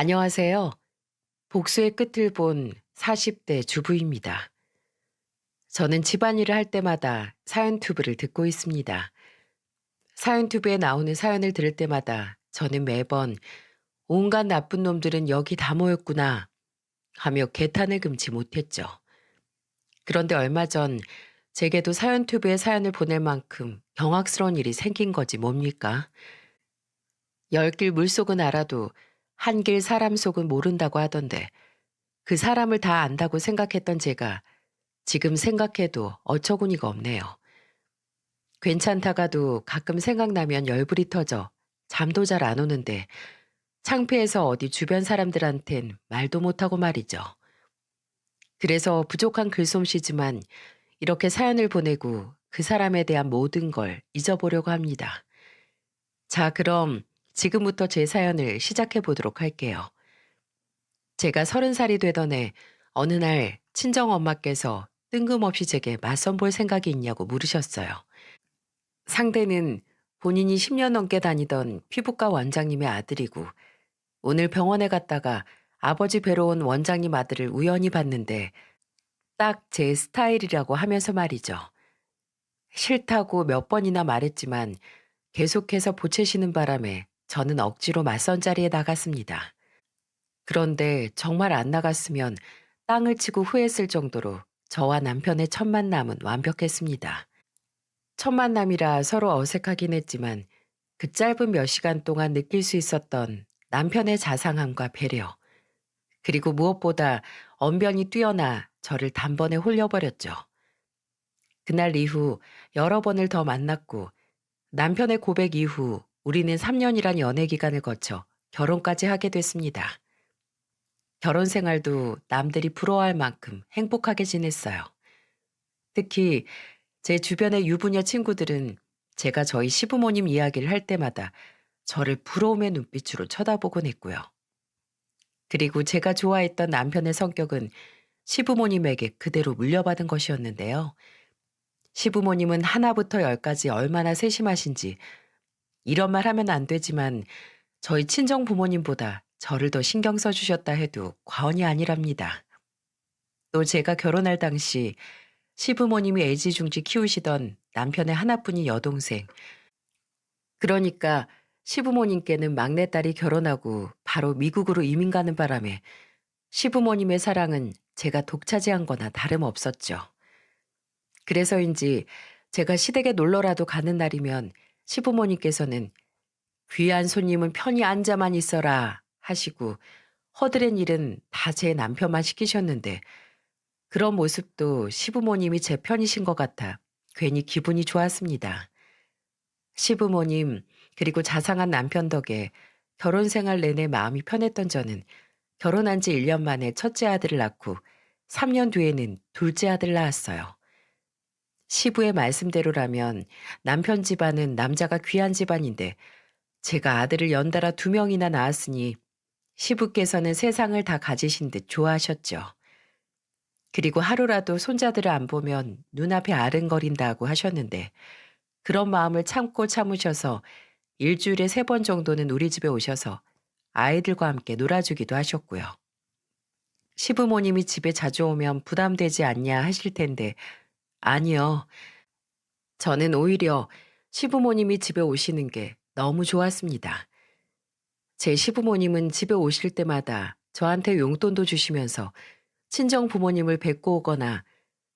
안녕하세요. 복수의 끝을 본 40대 주부입니다. 저는 집안일을 할 때마다 사연튜브를 듣고 있습니다. 사연튜브에 나오는 사연을 들을 때마다 저는 매번 온갖 나쁜 놈들은 여기 다 모였구나 하며 개탄을 금치 못했죠. 그런데 얼마 전 제게도 사연튜브에 사연을 보낼 만큼 경악스러운 일이 생긴 거지 뭡니까? 열 길 물속은 알아도 한 길 사람 속은 모른다고 하던데 그 사람을 다 안다고 생각했던 제가 지금 생각해도 어처구니가 없네요. 괜찮다가도 가끔 생각나면 열불이 터져 잠도 잘 안 오는데 창피해서 어디 주변 사람들한텐 말도 못하고 말이죠. 그래서 부족한 글솜씨지만 이렇게 사연을 보내고 그 사람에 대한 모든 걸 잊어보려고 합니다. 자, 그럼 지금부터 제 사연을 시작해 보도록 할게요. 제가 30살이 되던 해 어느 날 친정엄마께서 뜬금없이 제게 맞선 볼 생각이 있냐고 물으셨어요. 상대는 본인이 10년 넘게 다니던 피부과 원장님의 아들이고 오늘 병원에 갔다가 아버지 뵈러 온 원장님 아들을 우연히 봤는데 딱 제 스타일이라고 하면서 말이죠. 싫다고 몇 번이나 말했지만 계속해서 보채시는 바람에 저는 억지로 맞선 자리에 나갔습니다. 그런데 정말 안 나갔으면 땅을 치고 후회했을 정도로 저와 남편의 첫 만남은 완벽했습니다. 첫 만남이라 서로 어색하긴 했지만 그 짧은 몇 시간 동안 느낄 수 있었던 남편의 자상함과 배려, 그리고 무엇보다 언변이 뛰어나 저를 단번에 홀려버렸죠. 그날 이후 여러 번을 더 만났고 남편의 고백 이후 우리는 3년이란 연애 기간을 거쳐 결혼까지 하게 됐습니다. 결혼 생활도 남들이 부러워할 만큼 행복하게 지냈어요. 특히 제 주변의 유부녀 친구들은 제가 저희 시부모님 이야기를 할 때마다 저를 부러움의 눈빛으로 쳐다보곤 했고요. 그리고 제가 좋아했던 남편의 성격은 시부모님에게 그대로 물려받은 것이었는데요. 시부모님은 하나부터 열까지 얼마나 세심하신지 이런 말 하면 안 되지만 저희 친정 부모님보다 저를 더 신경 써주셨다 해도 과언이 아니랍니다. 또 제가 결혼할 당시 시부모님이 애지중지 키우시던 남편의 하나뿐인 여동생. 그러니까 시부모님께는 막내딸이 결혼하고 바로 미국으로 이민 가는 바람에 시부모님의 사랑은 제가 독차지한 거나 다름없었죠. 그래서인지 제가 시댁에 놀러라도 가는 날이면 시부모님께서는 귀한 손님은 편히 앉아만 있어라 하시고 허드렛 일은 다 제 남편만 시키셨는데 그런 모습도 시부모님이 제 편이신 것 같아 괜히 기분이 좋았습니다. 시부모님, 그리고 자상한 남편 덕에 결혼 생활 내내 마음이 편했던 저는 결혼한 지 1년 만에 첫째 아들을 낳고 3년 뒤에는 둘째 아들을 낳았어요. 시부의 말씀대로라면 남편 집안은 남자가 귀한 집안인데 제가 아들을 연달아 2명이나 낳았으니 시부께서는 세상을 다 가지신 듯 좋아하셨죠. 그리고 하루라도 손자들을 안 보면 눈앞이 아른거린다고 하셨는데 그런 마음을 참고 참으셔서 일주일에 3번 정도는 우리 집에 오셔서 아이들과 함께 놀아주기도 하셨고요. 시부모님이 집에 자주 오면 부담되지 않냐 하실 텐데 아니요. 저는 오히려 시부모님이 집에 오시는 게 너무 좋았습니다. 제 시부모님은 집에 오실 때마다 저한테 용돈도 주시면서 친정 부모님을 뵙고 오거나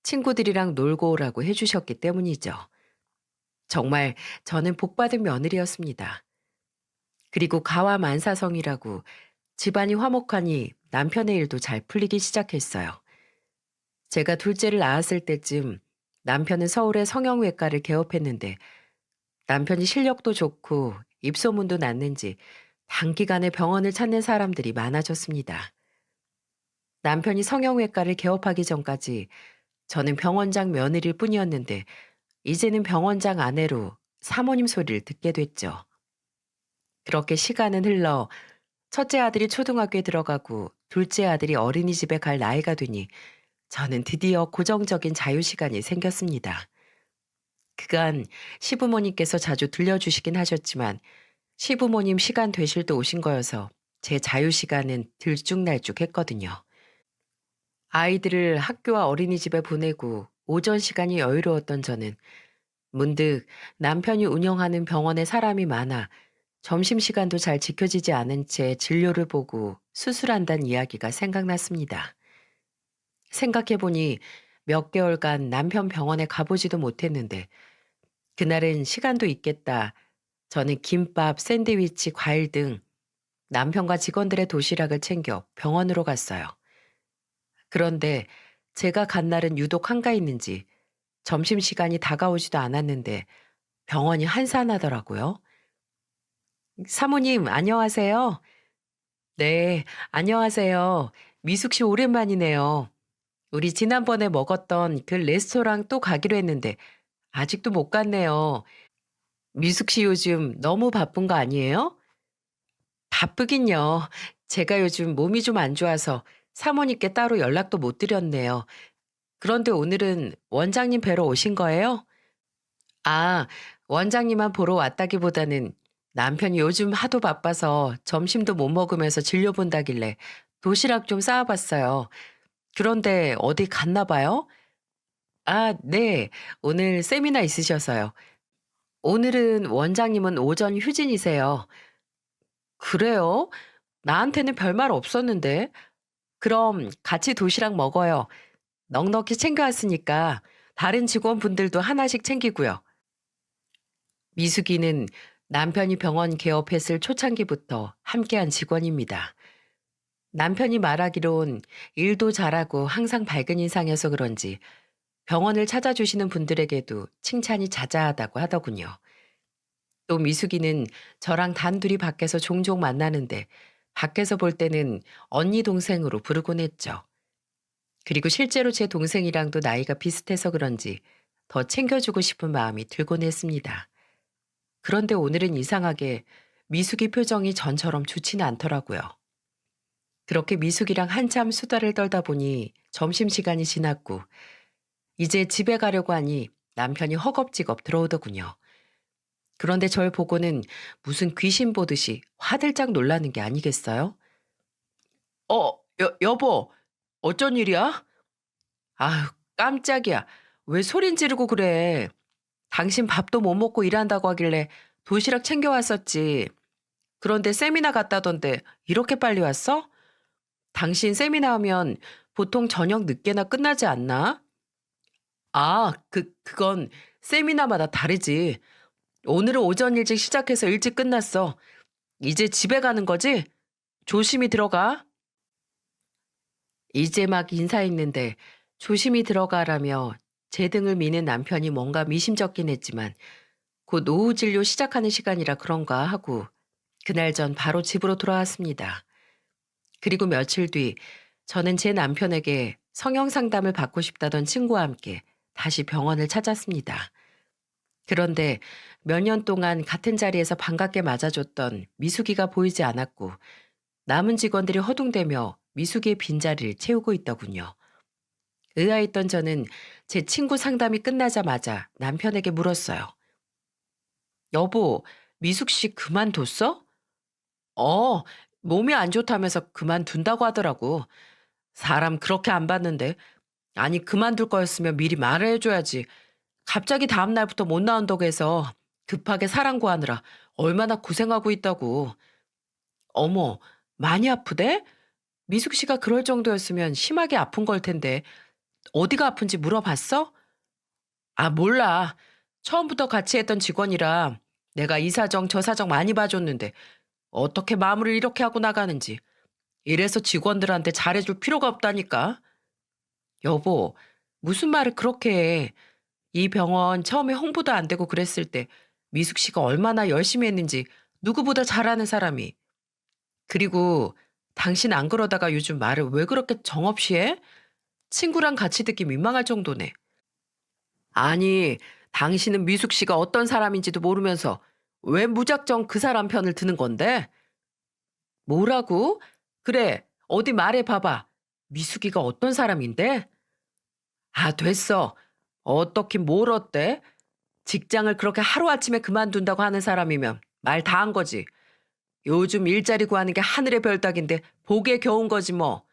친구들이랑 놀고 오라고 해주셨기 때문이죠. 정말 저는 복받은 며느리였습니다. 그리고 가와 만사성이라고 집안이 화목하니 남편의 일도 잘 풀리기 시작했어요. 제가 둘째를 낳았을 때쯤 남편은 서울의 성형외과를 개업했는데 남편이 실력도 좋고 입소문도 났는지 단기간에 병원을 찾는 사람들이 많아졌습니다. 남편이 성형외과를 개업하기 전까지 저는 병원장 며느리일 뿐이었는데 이제는 병원장 아내로 사모님 소리를 듣게 됐죠. 그렇게 시간은 흘러 첫째 아들이 초등학교에 들어가고 둘째 아들이 어린이집에 갈 나이가 되니 저는 드디어 고정적인 자유시간이 생겼습니다. 그간 시부모님께서 자주 들려주시긴 하셨지만 시부모님 시간 되실 때 오신 거여서 제 자유시간은 들쭉날쭉했거든요. 아이들을 학교와 어린이집에 보내고 오전 시간이 여유로웠던 저는 문득 남편이 운영하는 병원에 사람이 많아 점심시간도 잘 지켜지지 않은 채 진료를 보고 수술한다는 이야기가 생각났습니다. 생각해보니 몇 개월간 남편 병원에 가보지도 못했는데 그날은 시간도 있겠다. 저는 김밥, 샌드위치, 과일 등 남편과 직원들의 도시락을 챙겨 병원으로 갔어요. 그런데 제가 간 날은 유독 한가했는지 점심시간이 다가오지도 않았는데 병원이 한산하더라고요. 사모님, 안녕하세요. 네, 안녕하세요. 미숙 씨 오랜만이네요. 우리 지난번에 먹었던 그 레스토랑 또 가기로 했는데 아직도 못 갔네요. 미숙 씨 요즘 너무 바쁜 거 아니에요? 바쁘긴요. 제가 요즘 몸이 좀 안 좋아서 사모님께 따로 연락도 못 드렸네요. 그런데 오늘은 원장님 뵈러 오신 거예요? 아, 원장님만 보러 왔다기보다는 남편이 요즘 하도 바빠서 점심도 못 먹으면서 진료 본다길래 도시락 좀 쌓아봤어요. 그런데 어디 갔나 봐요? 아, 네. 오늘 세미나 있으셔서요. 오늘은 원장님은 오전 휴진이세요. 그래요? 나한테는 별말 없었는데. 그럼 같이 도시락 먹어요. 넉넉히 챙겨왔으니까 다른 직원분들도 하나씩 챙기고요. 미숙이는 남편이 병원 개업했을 초창기부터 함께한 직원입니다. 남편이 말하기론 일도 잘하고 항상 밝은 인상이어서 그런지 병원을 찾아주시는 분들에게도 칭찬이 자자하다고 하더군요. 또 미숙이는 저랑 단둘이 밖에서 종종 만나는데 밖에서 볼 때는 언니 동생으로 부르곤 했죠. 그리고 실제로 제 동생이랑도 나이가 비슷해서 그런지 더 챙겨주고 싶은 마음이 들곤 했습니다. 그런데 오늘은 이상하게 미숙이 표정이 전처럼 좋지는 않더라고요. 그렇게 미숙이랑 한참 수다를 떨다 보니 점심시간이 지났고 이제 집에 가려고 하니 남편이 허겁지겁 들어오더군요. 그런데 절 보고는 무슨 귀신 보듯이 화들짝 놀라는 게 아니겠어요? 여보, 어쩐 일이야? 아유, 깜짝이야. 왜 소린 지르고 그래? 당신 밥도 못 먹고 일한다고 하길래 도시락 챙겨왔었지. 그런데 세미나 갔다던데 이렇게 빨리 왔어? 당신 세미나 하면 보통 저녁 늦게나 끝나지 않나? 아, 그건 세미나마다 다르지. 오늘은 오전 일찍 시작해서 일찍 끝났어. 이제 집에 가는 거지? 조심히 들어가. 이제 막 인사했는데 조심히 들어가라며 제 등을 미는 남편이 뭔가 미심쩍긴 했지만 곧 오후 진료 시작하는 시간이라 그런가 하고 그날 전 바로 집으로 돌아왔습니다. 그리고 며칠 뒤 저는 제 남편에게 성형 상담을 받고 싶다던 친구와 함께 다시 병원을 찾았습니다. 그런데 몇 년 동안 같은 자리에서 반갑게 맞아줬던 미숙이가 보이지 않았고 남은 직원들이 허둥대며 미숙이의 빈자리를 채우고 있더군요. 의아했던 저는 제 친구 상담이 끝나자마자 남편에게 물었어요. 여보, 미숙 씨 그만뒀어? 어, 몸이 안 좋다면서 그만둔다고 하더라고. 사람 그렇게 안 봤는데. 아니, 그만둘 거였으면 미리 말을 해줘야지. 갑자기 다음 날부터 못 나온다고 해서 급하게 사랑 구하느라 얼마나 고생하고 있다고. 어머, 많이 아프대? 미숙 씨가 그럴 정도였으면 심하게 아픈 걸 텐데 어디가 아픈지 물어봤어? 아, 몰라. 처음부터 같이 했던 직원이라 내가 이 사정 저 사정 많이 봐줬는데 어떻게 마무리를 이렇게 하고 나가는지. 이래서 직원들한테 잘해줄 필요가 없다니까. 여보, 무슨 말을 그렇게 해. 이 병원 처음에 홍보도 안 되고 그랬을 때 미숙 씨가 얼마나 열심히 했는지 누구보다 잘 아는 사람이. 그리고 당신 안 그러다가 요즘 말을 왜 그렇게 정없이 해? 친구랑 같이 듣기 민망할 정도네. 아니, 당신은 미숙 씨가 어떤 사람인지도 모르면서 왜 무작정 그 사람 편을 드는 건데? 뭐라고? 그래, 어디 말해봐봐. 미숙이가 어떤 사람인데? 아, 됐어. 어떻긴 뭘 어때? 직장을 그렇게 하루아침에 그만둔다고 하는 사람이면 말 다 한 거지. 요즘 일자리 구하는 게 하늘의 별 따기인데 복에 겨운 거지 뭐.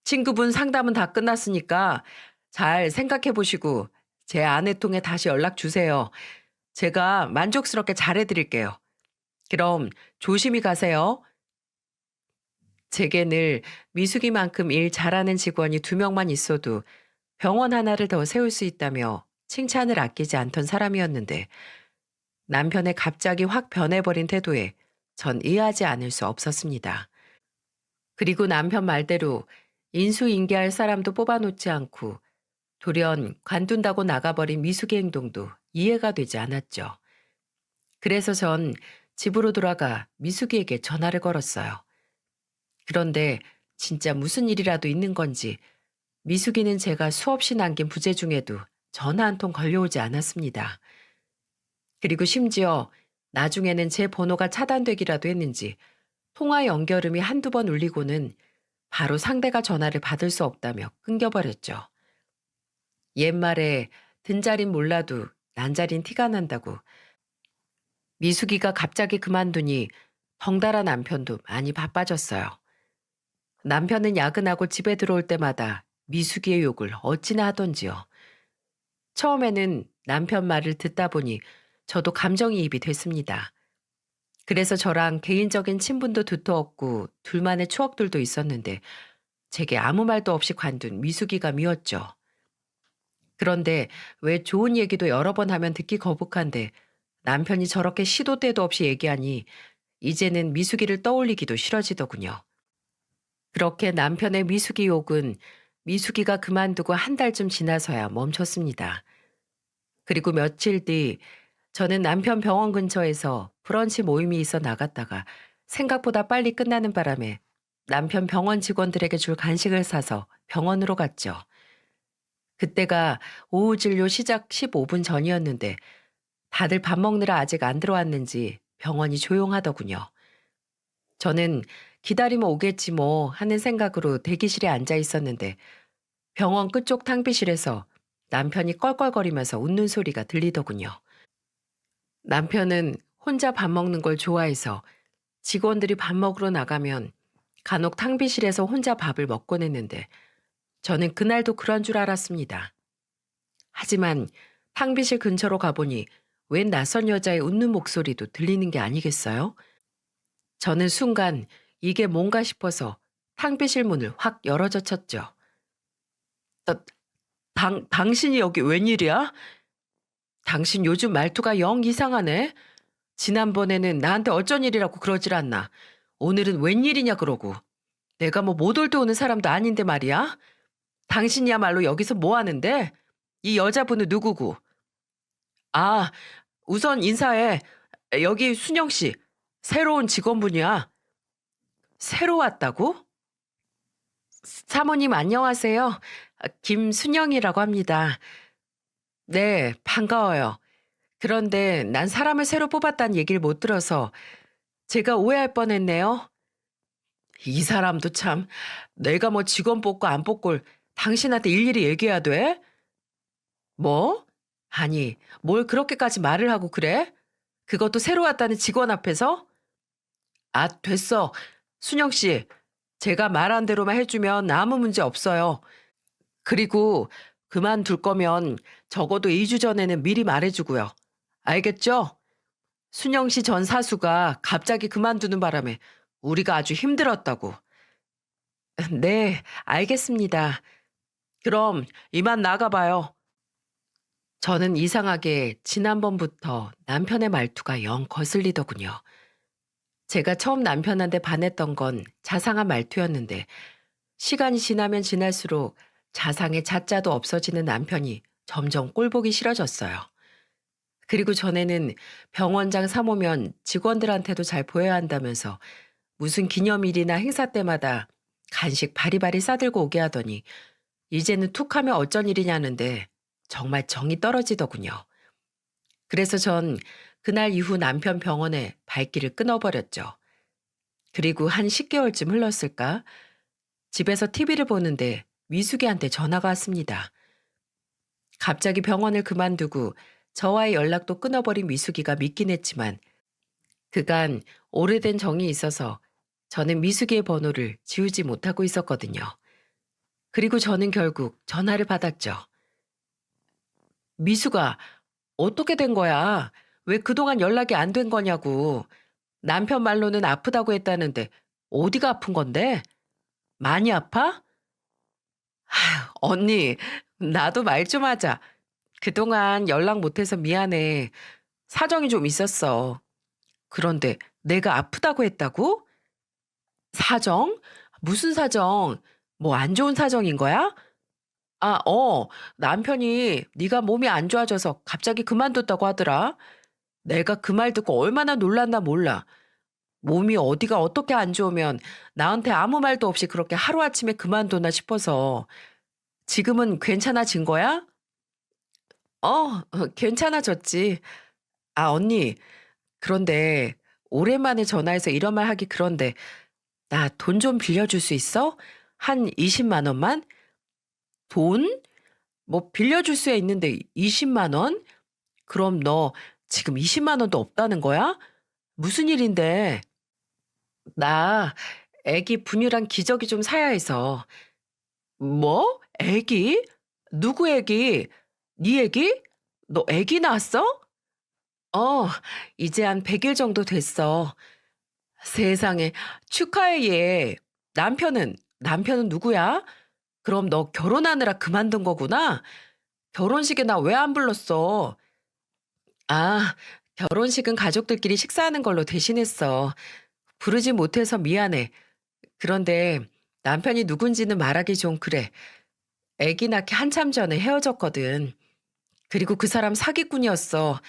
친구분 상담은 다 끝났으니까 잘 생각해 보시고 제 아내 통해 다시 연락 주세요. 제가 만족스럽게 잘해드릴게요. 그럼 조심히 가세요. 제게 늘 미숙이만큼 일 잘하는 직원이 두 명만 있어도 병원 하나를 더 세울 수 있다며 칭찬을 아끼지 않던 사람이었는데 남편의 갑자기 확 변해버린 태도에 전 이해하지 않을 수 없었습니다. 그리고 남편 말대로 인수인계할 사람도 뽑아놓지 않고 돌연 관둔다고 나가버린 미숙의 행동도 이해가 되지 않았죠. 그래서 전 집으로 돌아가 미숙이에게 전화를 걸었어요. 그런데 진짜 무슨 일이라도 있는 건지 미숙이는 제가 수없이 남긴 부재 중에도 전화 한 통 걸려오지 않았습니다. 그리고 심지어 나중에는 제 번호가 차단되기라도 했는지 통화 연결음이 한두 번 울리고는 바로 상대가 전화를 받을 수 없다며 끊겨버렸죠. 옛말에 든자린 몰라도 난자린 티가 난다고 미숙이가 갑자기 그만두니 덩달아 남편도 많이 바빠졌어요. 남편은 야근하고 집에 들어올 때마다 미숙이의 욕을 어찌나 하던지요. 처음에는 남편 말을 듣다 보니 저도 감정이입이 됐습니다. 그래서 저랑 개인적인 친분도 두터웠고 둘만의 추억들도 있었는데 제게 아무 말도 없이 관둔 미숙이가 미웠죠. 그런데 왜 좋은 얘기도 여러 번 하면 듣기 거북한데 남편이 저렇게 시도 때도 없이 얘기하니 이제는 미숙이를 떠올리기도 싫어지더군요. 그렇게 남편의 미숙이 욕은 미숙이가 그만두고 한 달쯤 지나서야 멈췄습니다. 그리고 며칠 뒤 저는 남편 병원 근처에서 브런치 모임이 있어 나갔다가 생각보다 빨리 끝나는 바람에 남편 병원 직원들에게 줄 간식을 사서 병원으로 갔죠. 그때가 오후 진료 시작 15분 전이었는데 다들 밥 먹느라 아직 안 들어왔는지 병원이 조용하더군요. 저는 기다리면 오겠지 뭐 하는 생각으로 대기실에 앉아 있었는데 병원 끝쪽 탕비실에서 남편이 껄껄거리면서 웃는 소리가 들리더군요. 남편은 혼자 밥 먹는 걸 좋아해서 직원들이 밥 먹으러 나가면 간혹 탕비실에서 혼자 밥을 먹곤 했는데 저는 그날도 그런 줄 알았습니다. 하지만 탕비실 근처로 가보니 웬 낯선 여자의 웃는 목소리도 들리는 게 아니겠어요? 저는 순간 이게 뭔가 싶어서 탕비실 문을 확 열어젖혔죠. 어, 당신이 여기 웬일이야? 당신 요즘 말투가 영 이상하네. 지난번에는 나한테 어쩐 일이라고 그러질 않나. 오늘은 웬일이냐 그러고. 내가 뭐 못 올 때 오는 사람도 아닌데 말이야. 당신이야말로 여기서 뭐 하는데? 이 여자분은 누구고? 아, 우선 인사해. 여기 순영 씨. 새로운 직원분이야. 새로 왔다고? 사모님 안녕하세요. 김순영이라고 합니다. 네, 반가워요. 그런데 난 사람을 새로 뽑았다는 얘기를 못 들어서 제가 오해할 뻔했네요. 이 사람도 참, 내가 뭐 직원 뽑고 안 뽑고 당신한테 일일이 얘기해야 돼? 뭐? 아니, 뭘 그렇게까지 말을 하고 그래? 그것도 새로 왔다는 직원 앞에서? 아, 됐어. 순영 씨, 제가 말한 대로만 해주면 아무 문제 없어요. 그리고 그만둘 거면 적어도 2주 전에는 미리 말해주고요. 알겠죠? 순영 씨 전 사수가 갑자기 그만두는 바람에 우리가 아주 힘들었다고. 네, 알겠습니다. 그럼 이만 나가봐요. 저는 이상하게 지난번부터 남편의 말투가 영 거슬리더군요. 제가 처음 남편한테 반했던 건 자상한 말투였는데 시간이 지나면 지날수록 자상의 자자도 없어지는 남편이 점점 꼴보기 싫어졌어요. 그리고 전에는 병원장 사모면 직원들한테도 잘 보여야 한다면서 무슨 기념일이나 행사 때마다 간식 바리바리 싸들고 오게 하더니 이제는 툭하면 어쩐 일이냐는데 정말 정이 떨어지더군요. 그래서 전 그날 이후 남편 병원에 발길을 끊어버렸죠. 그리고 한 10개월쯤 흘렀을까? 집에서 TV를 보는데 미숙이한테 전화가 왔습니다. 갑자기 병원을 그만두고 저와의 연락도 끊어버린 미숙이가 믿긴 했지만 그간 오래된 정이 있어서 저는 미숙이의 번호를 지우지 못하고 있었거든요. 그리고 저는 결국 전화를 받았죠. 미숙아, 어떻게 된 거야? 왜 그동안 연락이 안 된 거냐고. 남편 말로는 아프다고 했다는데 어디가 아픈 건데? 많이 아파? 언니, 나도 말 좀 하자. 그동안 연락 못해서 미안해. 사정이 좀 있었어. 그런데 내가 아프다고 했다고? 사정? 무슨 사정? 뭐 안 좋은 사정인 거야? 아, 남편이 네가 몸이 안 좋아져서 갑자기 그만뒀다고 하더라. 내가 그 말 듣고 얼마나 놀랐나 몰라. 몸이 어디가 어떻게 안 좋으면 나한테 아무 말도 없이 그렇게 하루아침에 그만두나 싶어서. 지금은 괜찮아진 거야? 괜찮아졌지. 아, 언니. 그런데 오랜만에 전화해서 이런 말 하기 그런데 나 돈 좀 빌려줄 수 있어? 한 20만 원만? 돈? 뭐 빌려줄 수야 있는데 20만 원? 그럼 너 지금 20만 원도 없다는 거야? 무슨 일인데? 나 애기 분유랑 기저귀 좀 사야 해서. 뭐? 애기? 누구 애기? 네 애기? 너 애기 낳았어? 어, 이제 한 100일 정도 됐어. 세상에, 축하해, 얘. 남편은 누구야? 그럼 너 결혼하느라 그만둔 거구나? 결혼식에 나 왜 안 불렀어? 아, 결혼식은 가족들끼리 식사하는 걸로 대신했어. 부르지 못해서 미안해. 그런데 남편이 누군지는 말하기 좀 그래. 애기 낳기 한참 전에 헤어졌거든. 그리고 그 사람 사기꾼이었어.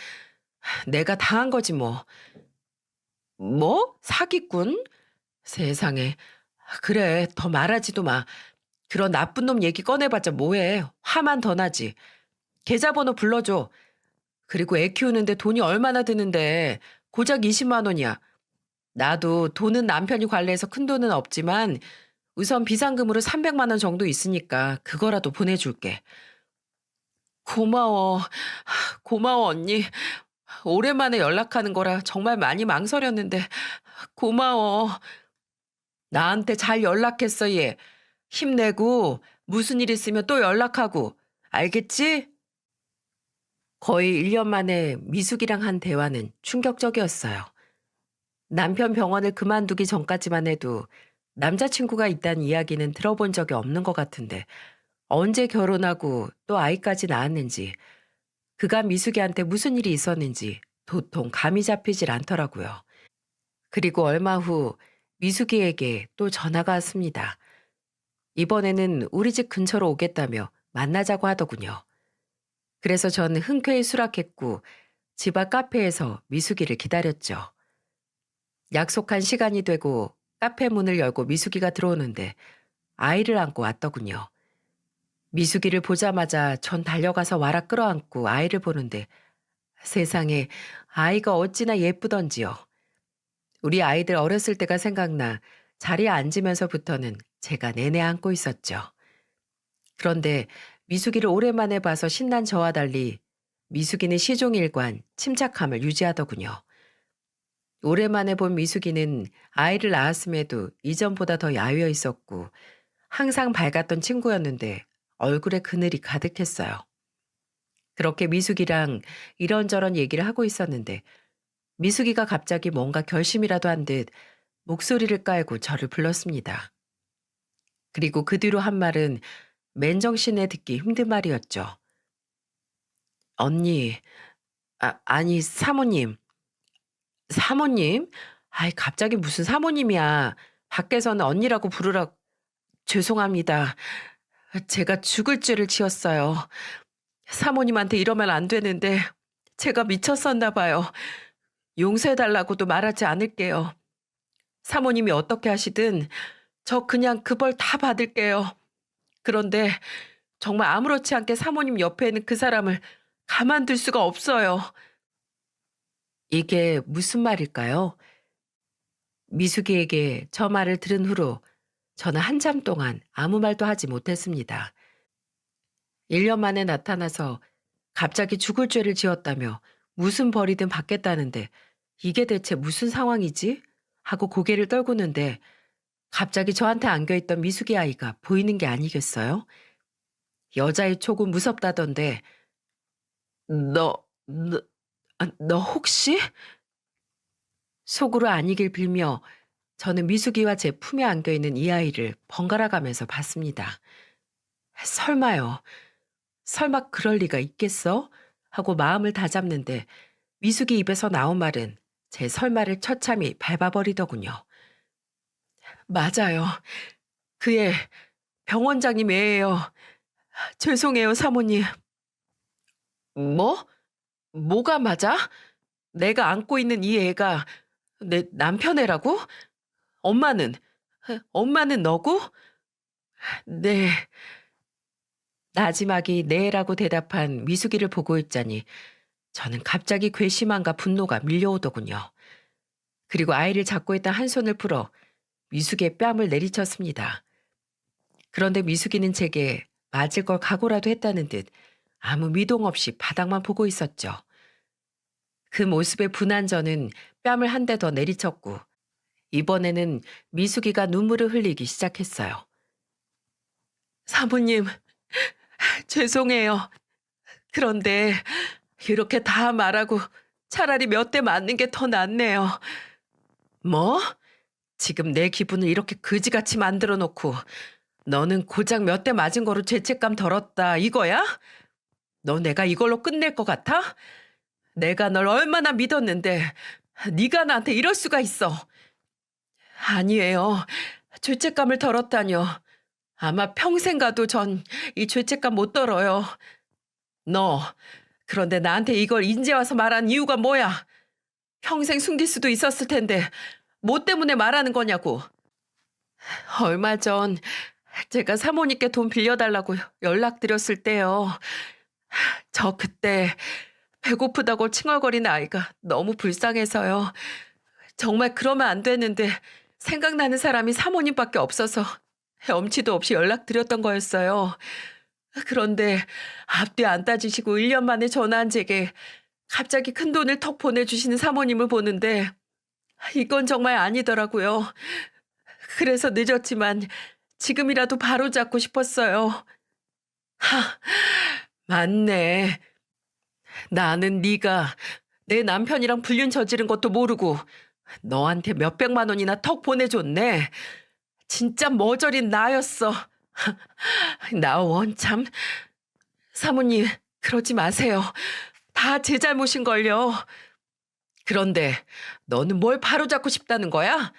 내가 당한 거지 뭐. 뭐? 사기꾼? 세상에. 그래, 더 말하지도 마. 그런 나쁜 놈 얘기 꺼내봤자 뭐해. 화만 더 나지. 계좌번호 불러줘. 그리고 애 키우는데 돈이 얼마나 드는데 고작 20만 원이야. 나도 돈은 남편이 관리해서 큰 돈은 없지만 우선 비상금으로 300만 원 정도 있으니까 그거라도 보내줄게. 고마워. 고마워, 언니. 오랜만에 연락하는 거라 정말 많이 망설였는데 고마워. 나한테 잘 연락했어, 얘. 힘내고 무슨 일 있으면 또 연락하고. 알겠지? 거의 1년 만에 미숙이랑 한 대화는 충격적이었어요. 남편 병원을 그만두기 전까지만 해도 남자친구가 있다는 이야기는 들어본 적이 없는 것 같은데 언제 결혼하고 또 아이까지 낳았는지 그간 미숙이한테 무슨 일이 있었는지 도통 감이 잡히질 않더라고요. 그리고 얼마 후 미숙이에게 또 전화가 왔습니다. 이번에는 우리 집 근처로 오겠다며 만나자고 하더군요. 그래서 전 흔쾌히 수락했고 집 앞 카페에서 미숙이를 기다렸죠. 약속한 시간이 되고 카페 문을 열고 미숙이가 들어오는데 아이를 안고 왔더군요. 미숙이를 보자마자 전 달려가서 와라 끌어안고 아이를 보는데 세상에 아이가 어찌나 예쁘던지요. 우리 아이들 어렸을 때가 생각나 자리에 앉으면서부터는 제가 내내 안고 있었죠. 그런데 미숙이를 오랜만에 봐서 신난 저와 달리 미숙이는 시종일관 침착함을 유지하더군요. 오랜만에 본 미숙이는 아이를 낳았음에도 이전보다 더 야위어 있었고 항상 밝았던 친구였는데 얼굴에 그늘이 가득했어요. 그렇게 미숙이랑 이런저런 얘기를 하고 있었는데 미숙이가 갑자기 뭔가 결심이라도 한 듯 목소리를 깔고 저를 불렀습니다. 그리고 그 뒤로 한 말은 맨정신에 듣기 힘든 말이었죠. 언니, 아니 사모님. 사모님? 아이 갑자기 무슨 사모님이야. 밖에서는 언니라고 부르라. 죄송합니다. 제가 죽을 죄를 지었어요. 사모님한테 이러면 안 되는데 제가 미쳤었나 봐요. 용서해달라고도 말하지 않을게요. 사모님이 어떻게 하시든 저 그냥 그 벌 다 받을게요. 그런데 정말 아무렇지 않게 사모님 옆에 있는 그 사람을 가만둘 수가 없어요. 이게 무슨 말일까요? 미숙이에게 저 말을 들은 후로 저는 한참 동안 아무 말도 하지 못했습니다. 1년 만에 나타나서 갑자기 죽을 죄를 지었다며 무슨 벌이든 받겠다는데 이게 대체 무슨 상황이지? 하고 고개를 떨구는데 갑자기 저한테 안겨있던 미숙이 아이가 보이는 게 아니겠어요? 여자의 촉은 무섭다던데 너, 너, 너 혹시? 속으로 아니길 빌며 저는 미숙이와 제 품에 안겨있는 이 아이를 번갈아 가면서 봤습니다. 설마요. 설마 그럴 리가 있겠어? 하고 마음을 다잡는데 미숙이 입에서 나온 말은 제 설마를 처참히 밟아버리더군요. 맞아요. 그애 병원장님 애예요. 죄송해요, 사모님. 뭐? 뭐가 맞아? 내가 안고 있는 이 애가 내 남편 애라고? 엄마는? 엄마는 너고? 네. 나지막이 네라고 대답한 미숙이를 보고 있자니 저는 갑자기 괘씸함과 분노가 밀려오더군요. 그리고 아이를 잡고 있던 한 손을 풀어 미숙이의 뺨을 내리쳤습니다. 그런데 미숙이는 제게 맞을 걸 각오라도 했다는 듯 아무 미동 없이 바닥만 보고 있었죠. 그 모습에 분한 저는 뺨을 한 대 더 내리쳤고 이번에는 미숙이가 눈물을 흘리기 시작했어요. 사모님, 죄송해요. 그런데 이렇게 다 말하고 차라리 몇 대 맞는 게 더 낫네요. 뭐? 지금 내 기분을 이렇게 그지같이 만들어 놓고 너는 고작 몇 대 맞은 거로 죄책감 덜었다 이거야? 너 내가 이걸로 끝낼 것 같아? 내가 널 얼마나 믿었는데 네가 나한테 이럴 수가 있어. 아니에요. 죄책감을 덜었다뇨. 아마 평생 가도 전 이 죄책감 못 덜어요. 너, 그런데 나한테 이걸 인제 와서 말한 이유가 뭐야? 평생 숨길 수도 있었을 텐데 뭐 때문에 말하는 거냐고. 얼마 전 제가 사모님께 돈 빌려달라고 연락드렸을 때요. 저 그때 배고프다고 칭얼거리는 아이가 너무 불쌍해서요. 정말 그러면 안 되는데 생각나는 사람이 사모님밖에 없어서 염치도 없이 연락드렸던 거였어요. 그런데 앞뒤 안 따지시고 1년 만에 전화한 제게 갑자기 큰돈을 턱 보내주시는 사모님을 보는데 이건 정말 아니더라고요. 그래서 늦었지만 지금이라도 바로잡고 싶었어요. 하, 맞네. 나는 네가 내 남편이랑 불륜 저지른 것도 모르고 너한테 몇백만 원이나 턱 보내줬네. 진짜 머저린 나였어. 나 원참. 사모님, 그러지 마세요. 다 제 잘못인걸요. 그런데 너는 뭘 바로잡고 싶다는 거야?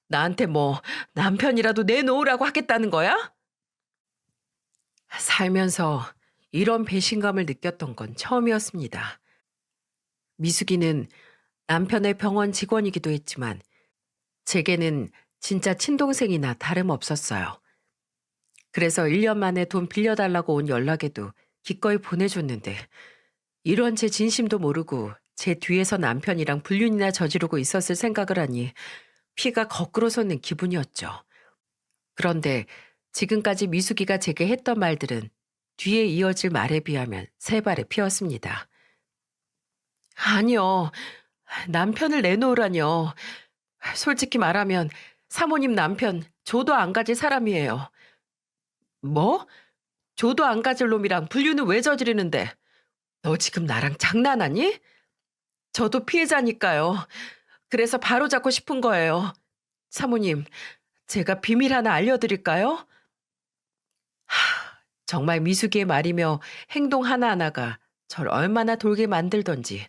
나한테 뭐 남편이라도 내놓으라고 하겠다는 거야? 살면서 이런 배신감을 느꼈던 건 처음이었습니다. 미숙이는 남편의 병원 직원이기도 했지만 제게는 진짜 친동생이나 다름없었어요. 그래서 1년 만에 돈 빌려달라고 온 연락에도 기꺼이 보내줬는데 이런 제 진심도 모르고 제 뒤에서 남편이랑 불륜이나 저지르고 있었을 생각을 하니 피가 거꾸로 솟는 기분이었죠. 그런데 지금까지 미숙이가 제게 했던 말들은 뒤에 이어질 말에 비하면 세 발의 피였습니다. 아니요. 남편을 내놓으라뇨. 솔직히 말하면 사모님 남편 조도 안 가질 사람이에요. 뭐? 조도 안 가질 놈이랑 불륜을 왜 저지르는데? 너 지금 나랑 장난하니? 저도 피해자니까요. 그래서 바로잡고 싶은 거예요. 사모님, 제가 비밀 하나 알려드릴까요? 정말 미숙이의 말이며 행동 하나하나가 절 얼마나 돌게 만들던지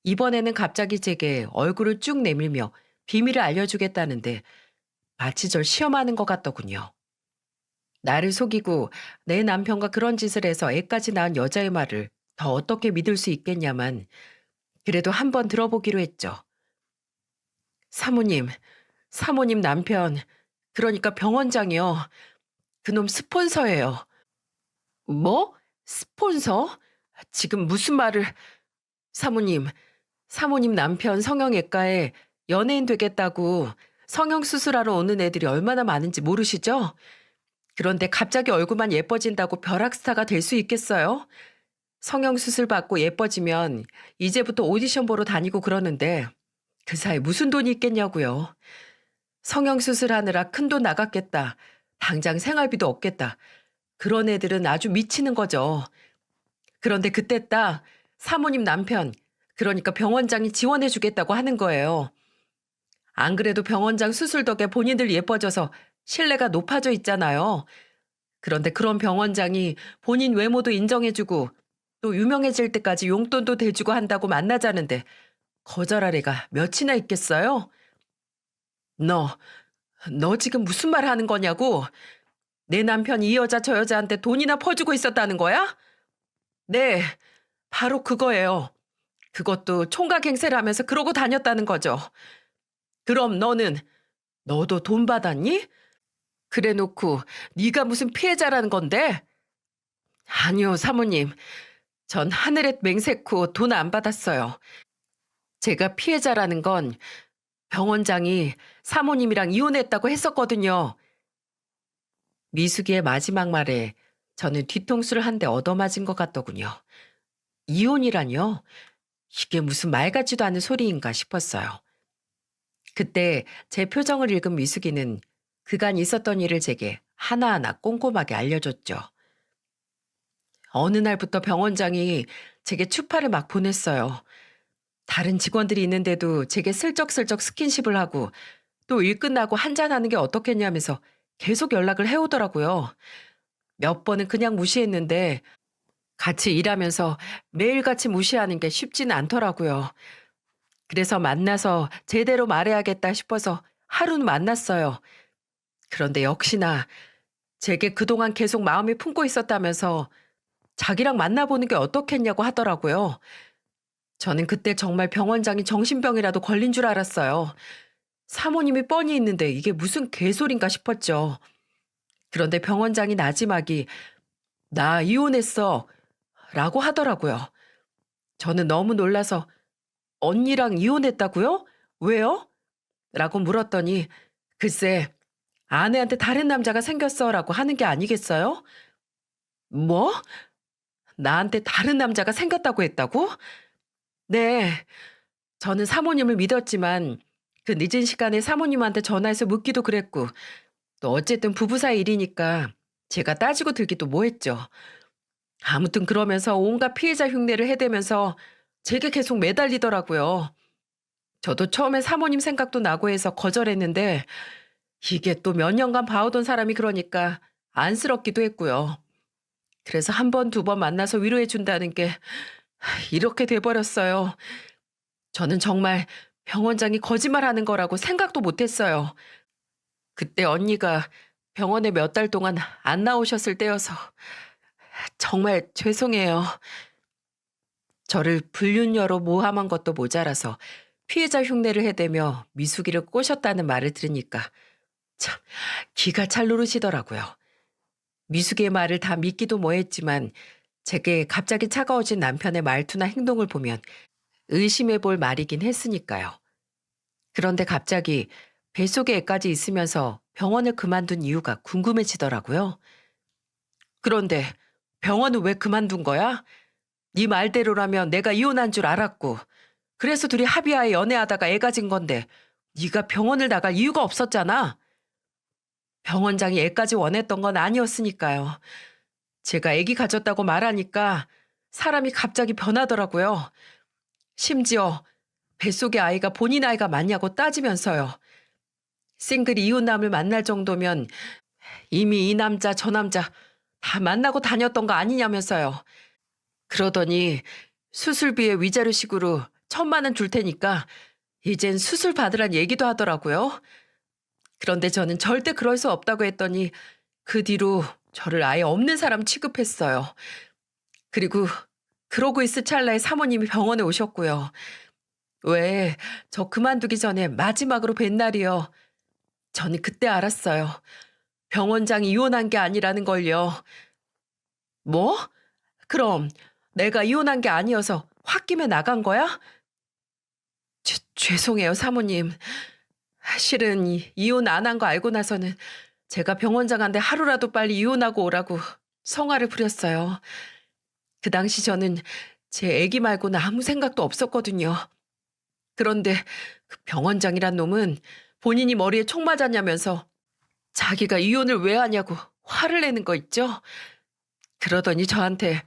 이번에는 갑자기 제게 얼굴을 쭉 내밀며 비밀을 알려주겠다는데 마치 절 시험하는 것 같더군요. 나를 속이고 내 남편과 그런 짓을 해서 애까지 낳은 여자의 말을 더 어떻게 믿을 수 있겠냐만 그래도 한번 들어보기로 했죠. 사모님, 사모님 남편, 그러니까 병원장이요. 그놈 스폰서예요. 뭐? 스폰서? 지금 무슨 말을... 사모님, 사모님 남편 성형외과에 연예인 되겠다고 성형수술하러 오는 애들이 얼마나 많은지 모르시죠? 그런데 갑자기 얼굴만 예뻐진다고 벼락스타가 될 수 있겠어요? 성형수술 받고 예뻐지면 이제부터 오디션 보러 다니고 그러는데 그 사이 무슨 돈이 있겠냐고요. 성형수술하느라 큰돈 나갔겠다. 당장 생활비도 없겠다. 그런 애들은 아주 미치는 거죠. 그런데 그때 딱 사모님 남편, 그러니까 병원장이 지원해 주겠다고 하는 거예요. 안 그래도 병원장 수술 덕에 본인들 예뻐져서 신뢰가 높아져 있잖아요. 그런데 그런 병원장이 본인 외모도 인정해주고 또 유명해질 때까지 용돈도 대주고 한다고 만나자는데 거절할 애가 몇이나 있겠어요? 너, 너 지금 무슨 말 하는 거냐고? 내 남편이 이 여자 저 여자한테 돈이나 퍼주고 있었다는 거야? 네, 바로 그거예요. 그것도 총각 행세를 하면서 그러고 다녔다는 거죠. 그럼 너도 돈 받았니? 그래 놓고 네가 무슨 피해자라는 건데? 아니요, 사모님. 전 하늘에 맹세코 돈 안 받았어요. 제가 피해자라는 건 병원장이 사모님이랑 이혼했다고 했었거든요. 미숙이의 마지막 말에 저는 뒤통수를 한 대 얻어맞은 것 같더군요. 이혼이라뇨? 이게 무슨 말 같지도 않은 소리인가 싶었어요. 그때 제 표정을 읽은 미숙이는 그간 있었던 일을 제게 하나하나 꼼꼼하게 알려줬죠. 어느 날부터 병원장이 제게 추파를 막 보냈어요. 다른 직원들이 있는데도 제게 슬쩍슬쩍 스킨십을 하고 또 일 끝나고 한잔하는 게 어떻겠냐면서 계속 연락을 해오더라고요. 몇 번은 그냥 무시했는데 같이 일하면서 매일같이 무시하는 게 쉽지는 않더라고요. 그래서 만나서 제대로 말해야겠다 싶어서 하루는 만났어요. 그런데 역시나 제게 그동안 계속 마음에 품고 있었다면서 자기랑 만나보는 게 어떻겠냐고 하더라고요. 저는 그때 정말 병원장이 정신병이라도 걸린 줄 알았어요. 사모님이 뻔히 있는데 이게 무슨 개소린가 싶었죠. 그런데 병원장이 나지막이 나 이혼했어 라고 하더라고요. 저는 너무 놀라서 언니랑 이혼했다고요? 왜요? 라고 물었더니 글쎄 아내한테 다른 남자가 생겼어 라고 하는 게 아니겠어요? 뭐? 나한테 다른 남자가 생겼다고 했다고? 네. 저는 사모님을 믿었지만 그 늦은 시간에 사모님한테 전화해서 묻기도 그랬고 또 어쨌든 부부 사이 일이니까 제가 따지고 들기도 뭐했죠. 아무튼 그러면서 온갖 피해자 흉내를 해대면서 제게 계속 매달리더라고요. 저도 처음에 사모님 생각도 나고 해서 거절했는데 이게 또 몇 년간 봐오던 사람이 그러니까 안쓰럽기도 했고요. 그래서 한 번, 두 번 만나서 위로해 준다는 게 이렇게 돼버렸어요. 저는 정말 병원장이 거짓말하는 거라고 생각도 못했어요. 그때 언니가 병원에 몇 달 동안 안 나오셨을 때여서 정말 죄송해요. 저를 불륜녀로 모함한 것도 모자라서 피해자 흉내를 해대며 미숙이를 꼬셨다는 말을 들으니까 참 기가 찰 누르시더라고요. 미숙이의 말을 다 믿기도 뭐했지만 제게 갑자기 차가워진 남편의 말투나 행동을 보면 의심해 볼 말이긴 했으니까요. 그런데 갑자기 뱃속에 애까지 있으면서 병원을 그만둔 이유가 궁금해지더라고요. 그런데 병원은 왜 그만둔 거야? 네 말대로라면 내가 이혼한 줄 알았고 그래서 둘이 합의하에 연애하다가 애 가진 건데 네가 병원을 나갈 이유가 없었잖아. 병원장이 애까지 원했던 건 아니었으니까요. 제가 애기 가졌다고 말하니까 사람이 갑자기 변하더라고요. 심지어 뱃속의 아이가 본인 아이가 맞냐고 따지면서요. 싱글이 이웃남을 만날 정도면 이미 이 남자 저 남자 다 만나고 다녔던 거 아니냐면서요. 그러더니 수술비에 위자료식으로 1,000만 원 줄 테니까 이젠 수술 받으란 얘기도 하더라고요. 그런데 저는 절대 그럴 수 없다고 했더니 그 뒤로 저를 아예 없는 사람 취급했어요. 그리고 그러고 있을 찰나에 사모님이 병원에 오셨고요. 왜, 저 그만두기 전에 마지막으로 뵌 날이요. 저는 그때 알았어요. 병원장이 이혼한 게 아니라는 걸요. 뭐? 그럼 내가 이혼한 게 아니어서 홧김에 나간 거야? 죄송해요, 사모님. 실은 이혼 안 한 거 알고 나서는 제가 병원장한테 하루라도 빨리 이혼하고 오라고 성화를 부렸어요. 그 당시 저는 제 애기 말고는 아무 생각도 없었거든요. 그런데 그 병원장이란 놈은 본인이 머리에 총 맞았냐면서 자기가 이혼을 왜 하냐고 화를 내는 거 있죠? 그러더니 저한테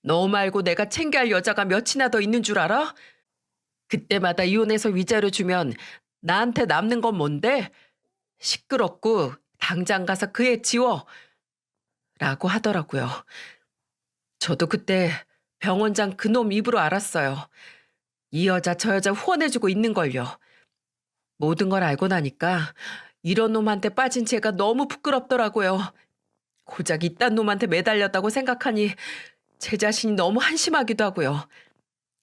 너 말고 내가 챙겨야 할 여자가 몇이나 더 있는 줄 알아? 그때마다 이혼해서 위자료 주면 나한테 남는 건 뭔데? 시끄럽고 당장 가서 그 애 지워! 라고 하더라고요. 저도 그때 병원장 그놈 입으로 알았어요. 이 여자 저 여자 후원해주고 있는걸요. 모든 걸 알고 나니까 이런 놈한테 빠진 제가 너무 부끄럽더라고요. 고작 이딴 놈한테 매달렸다고 생각하니 제 자신이 너무 한심하기도 하고요.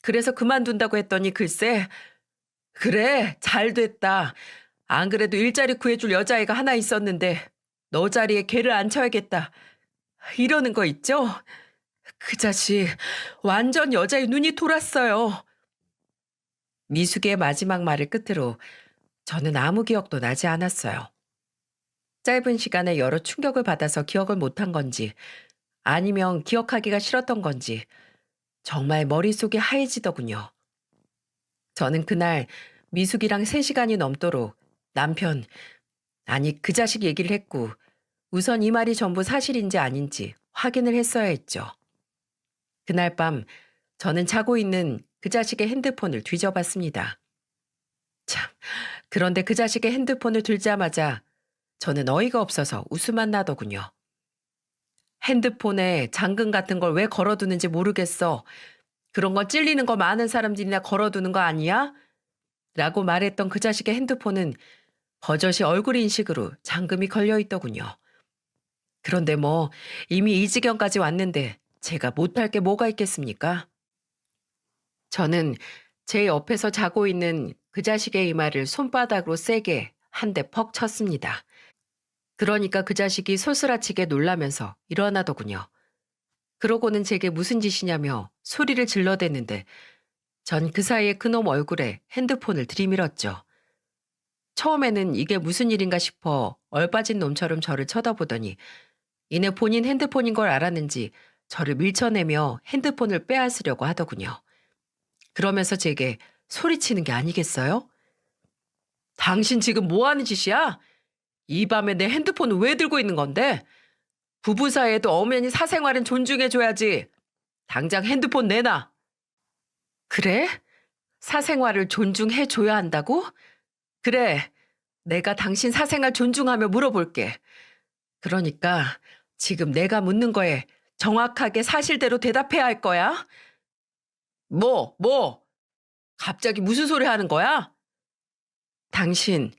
그래서 그만둔다고 했더니 글쎄, 그래, 잘 됐다. 안 그래도 일자리 구해줄 여자애가 하나 있었는데 너 자리에 걔를 앉혀야겠다. 이러는 거 있죠? 그 자식 완전 여자의 눈이 돌았어요. 미숙의 마지막 말을 끝으로 저는 아무 기억도 나지 않았어요. 짧은 시간에 여러 충격을 받아서 기억을 못한 건지 아니면 기억하기가 싫었던 건지 정말 머릿속이 하얘지더군요. 저는 그날 미숙이랑 3시간이 넘도록 남편, 아니 그 자식 얘기를 했고 우선 이 말이 전부 사실인지 아닌지 확인을 했어야 했죠. 그날 밤 저는 자고 있는 그 자식의 핸드폰을 뒤져봤습니다. 참, 그런데 그 자식의 핸드폰을 들자마자 저는 어이가 없어서 웃음만 나더군요. 핸드폰에 잠금 같은 걸 왜 걸어두는지 모르겠어. 그런 거 찔리는 거 많은 사람들이나 걸어두는 거 아니야? 라고 말했던 그 자식의 핸드폰은 버젓이 얼굴 인식으로 잠금이 걸려 있더군요. 그런데 뭐 이미 이 지경까지 왔는데 제가 못할 게 뭐가 있겠습니까? 저는 제 옆에서 자고 있는 그 자식의 이마를 손바닥으로 세게 한 대 퍽 쳤습니다. 그러니까 그 자식이 소스라치게 놀라면서 일어나더군요. 그러고는 제게 무슨 짓이냐며 소리를 질러댔는데 전 그 사이에 그놈 얼굴에 핸드폰을 들이밀었죠. 처음에는 이게 무슨 일인가 싶어 얼빠진 놈처럼 저를 쳐다보더니 이내 본인 핸드폰인 걸 알았는지 저를 밀쳐내며 핸드폰을 빼앗으려고 하더군요. 그러면서 제게 소리치는 게 아니겠어요? 당신 지금 뭐 하는 짓이야? 이 밤에 내 핸드폰을 왜 들고 있는 건데? 부부 사이에도 엄연히 사생활은 존중해줘야지. 당장 핸드폰 내놔. 그래? 사생활을 존중해줘야 한다고? 그래. 내가 당신 사생활 존중하며 물어볼게. 그러니까 지금 내가 묻는 거에 정확하게 사실대로 대답해야 할 거야? 뭐? 갑자기 무슨 소리 하는 거야? 당신,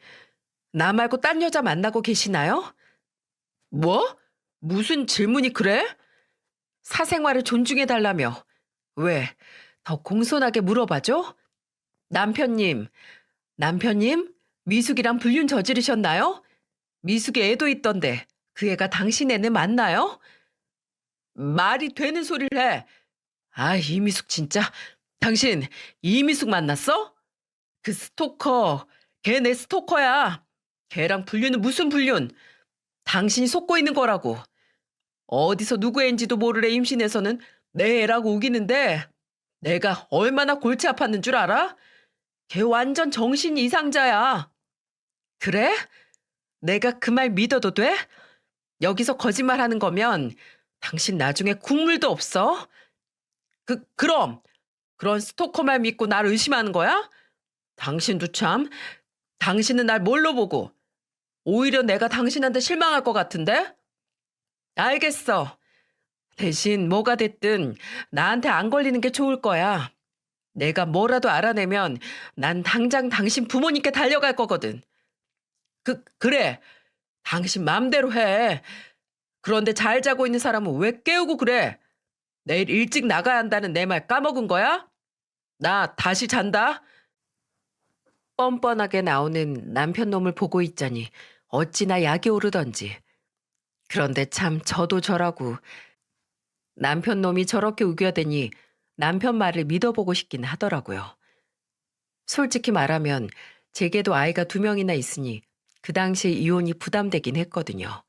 나 말고 딴 여자 만나고 계시나요? 뭐? 무슨 질문이 그래? 사생활을 존중해달라며. 왜? 더 공손하게 물어봐줘? 남편님, 미숙이랑 불륜 저지르셨나요? 미숙이 애도 있던데 그 애가 당신 애는 맞나요? 말이 되는 소리를 해. 아, 이미숙 진짜. 당신 이미숙 만났어? 그 스토커. 걔 내 스토커야. 걔랑 불륜은 무슨 불륜? 당신이 속고 있는 거라고. 어디서 누구 애인지도 모를 애 임신해서는 내 애라고 우기는데 내가 얼마나 골치 아팠는 줄 알아? 걔 완전 정신 이상자야. 그래? 내가 그 말 믿어도 돼? 여기서 거짓말하는 거면 당신 나중에 국물도 없어? 그럼 그런 스토커 말 믿고 날 의심하는 거야? 당신도 참. 당신은 날 뭘로 보고 오히려 내가 당신한테 실망할 것 같은데? 알겠어. 대신 뭐가 됐든 나한테 안 걸리는 게 좋을 거야. 내가 뭐라도 알아내면 난 당장 당신 부모님께 달려갈 거거든. 그래. 당신 맘대로 해. 그런데 잘 자고 있는 사람은 왜 깨우고 그래? 내일 일찍 나가야 한다는 내 말 까먹은 거야? 나 다시 잔다. 뻔뻔하게 나오는 남편 놈을 보고 있자니 어찌나 약이 오르던지. 그런데 참 저도 저라고 남편 놈이 저렇게 우겨대니 남편 말을 믿어보고 싶긴 하더라고요. 솔직히 말하면 제게도 아이가 2명이나 있으니 그 당시에 이혼이 부담되긴 했거든요.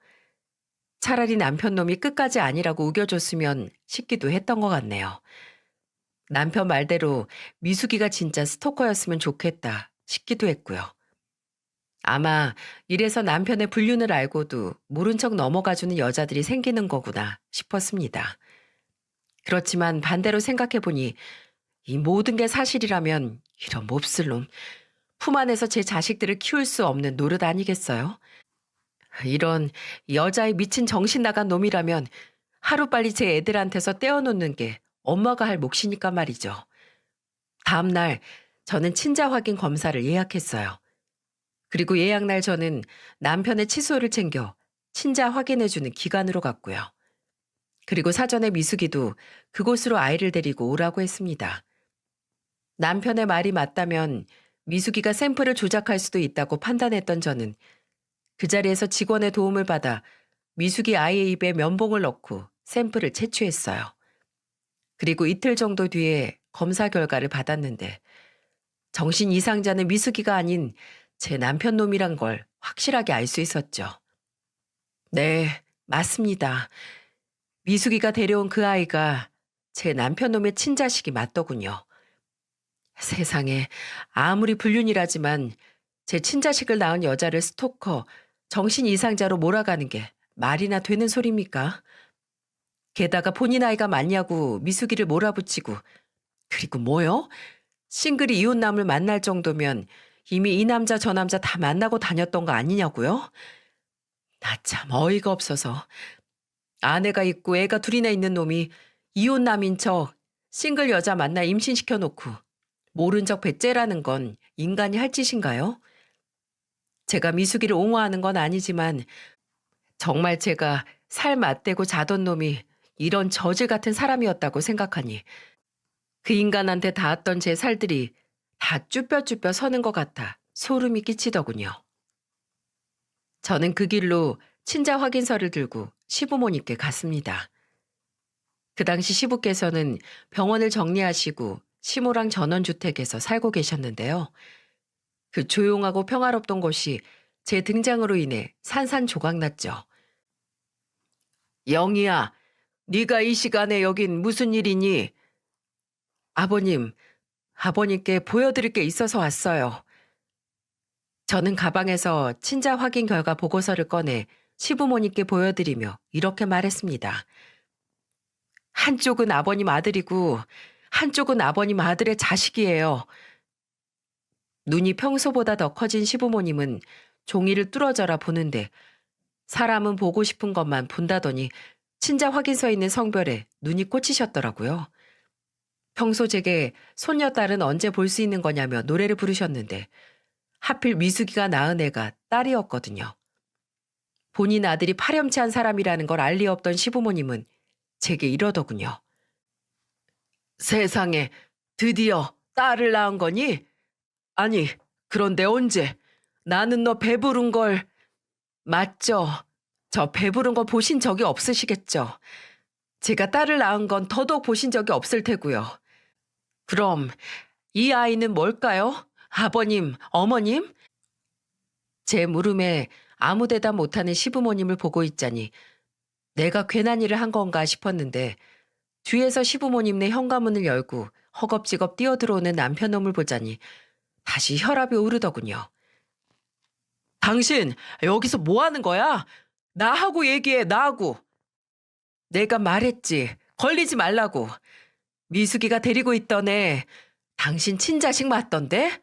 차라리 남편 놈이 끝까지 아니라고 우겨줬으면 싶기도 했던 것 같네요. 남편 말대로 미숙이가 진짜 스토커였으면 좋겠다 싶기도 했고요. 아마 이래서 남편의 불륜을 알고도 모른 척 넘어가주는 여자들이 생기는 거구나 싶었습니다. 그렇지만 반대로 생각해보니 이 모든 게 사실이라면 이런 몹쓸 놈, 품 안에서 제 자식들을 키울 수 없는 노릇 아니겠어요? 이런 여자의 미친 정신 나간 놈이라면 하루빨리 제 애들한테서 떼어놓는 게 엄마가 할 몫이니까 말이죠. 다음 날 저는 친자 확인 검사를 예약했어요. 그리고 예약날 저는 남편의 칫솔을 챙겨 친자 확인해주는 기관으로 갔고요. 그리고 사전에 미숙이도 그곳으로 아이를 데리고 오라고 했습니다. 남편의 말이 맞다면 미숙이가 샘플을 조작할 수도 있다고 판단했던 저는 그 자리에서 직원의 도움을 받아 미숙이 아이의 입에 면봉을 넣고 샘플을 채취했어요. 그리고 이틀 정도 뒤에 검사 결과를 받았는데 정신 이상자는 미숙이가 아닌 제 남편 놈이란 걸 확실하게 알 수 있었죠. 네, 맞습니다. 미숙이가 데려온 그 아이가 제 남편 놈의 친자식이 맞더군요. 세상에 아무리 불륜이라지만 제 친자식을 낳은 여자를 스토커, 정신 이상자로 몰아가는 게 말이나 되는 소리입니까? 게다가 본인 아이가 맞냐고 미숙이를 몰아붙이고 그리고 뭐요? 싱글이 이웃남을 만날 정도면 이미 이 남자 저 남자 다 만나고 다녔던 거 아니냐고요? 나 참 어이가 없어서 아내가 있고 애가 둘이나 있는 놈이 이웃남인 척 싱글 여자 만나 임신시켜 놓고 모른 척 배째라는 건 인간이 할 짓인가요? 제가 미숙이를 옹호하는 건 아니지만 정말 제가 살 맞대고 자던 놈이 이런 저질 같은 사람이었다고 생각하니 그 인간한테 닿았던 제 살들이 다 쭈뼛쭈뼛 서는 것 같아 소름이 끼치더군요. 저는 그 길로 친자 확인서를 들고 시부모님께 갔습니다. 그 당시 시부께서는 병원을 정리하시고 시모랑 전원주택에서 살고 계셨는데요. 그 조용하고 평화롭던 곳이 제 등장으로 인해 산산조각났죠. 영희야, 네가 이 시간에 여긴 무슨 일이니? 아버님, 아버님께 보여드릴 게 있어서 왔어요. 저는 가방에서 친자 확인 결과 보고서를 꺼내 시부모님께 보여드리며 이렇게 말했습니다. 한쪽은 아버님 아들이고 한쪽은 아버님 아들의 자식이에요. 눈이 평소보다 더 커진 시부모님은 종이를 뚫어져라 보는데 사람은 보고 싶은 것만 본다더니 친자 확인서에 있는 성별에 눈이 꽂히셨더라고요. 평소 제게 손녀딸은 언제 볼 수 있는 거냐며 노래를 부르셨는데 하필 미숙이가 낳은 애가 딸이었거든요. 본인 아들이 파렴치한 사람이라는 걸 알 리 없던 시부모님은 제게 이러더군요. 세상에, 드디어 딸을 낳은 거니? 아니, 그런데 언제? 나는 너 배부른 걸... 맞죠? 저 배부른 거 보신 적이 없으시겠죠? 제가 딸을 낳은 건 더더욱 보신 적이 없을 테고요. 그럼 이 아이는 뭘까요? 아버님, 어머님? 제 물음에 아무 대답 못하는 시부모님을 보고 있자니 내가 괜한 일을 한 건가 싶었는데 뒤에서 시부모님네 현관문을 열고 허겁지겁 뛰어들어오는 남편놈을 보자니 다시 혈압이 오르더군요. 당신 여기서 뭐 하는 거야? 나하고 얘기해, 나하고. 내가 말했지. 걸리지 말라고. 미숙이가 데리고 있던 애 당신 친자식 맞던데?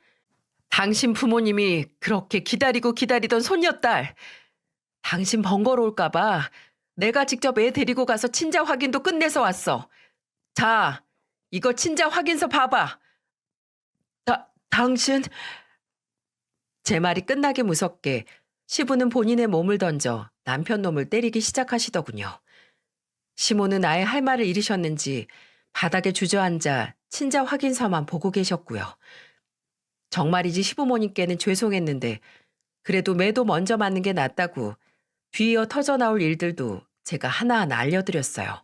당신 부모님이 그렇게 기다리고 기다리던 손녀딸. 당신 번거로울까 봐 내가 직접 애 데리고 가서 친자 확인도 끝내서 왔어. 자, 이거 친자 확인서 봐봐. 당신... 제 말이 끝나기 무섭게 시부는 본인의 몸을 던져 남편 놈을 때리기 시작하시더군요. 시모는 아예 할 말을 잃으셨는지 바닥에 주저앉아 친자 확인서만 보고 계셨고요. 정말이지 시부모님께는 죄송했는데 그래도 매도 먼저 맞는 게 낫다고 뒤이어 터져나올 일들도 제가 하나하나 알려드렸어요.